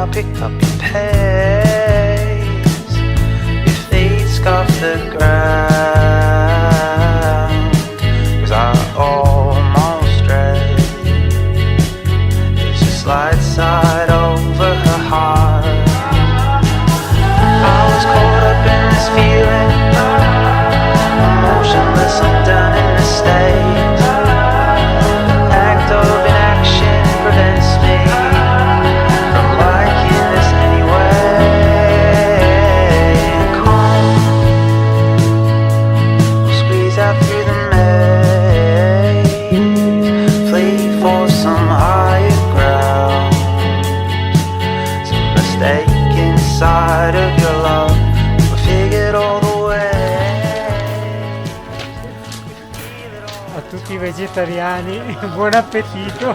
now pick up your pace. Your feet scuff the ground, 'cause I almost strayed. It's a slight side over her heart. I was caught up in this feeling, emotionless and done in a state. Act of inaction prevents me from liking this anyway. Come, we'll squeeze out through the maze, flee for some higher ground, some mistake inside of your love. We figured all the way. A tutti i vegetariani, buon appetito!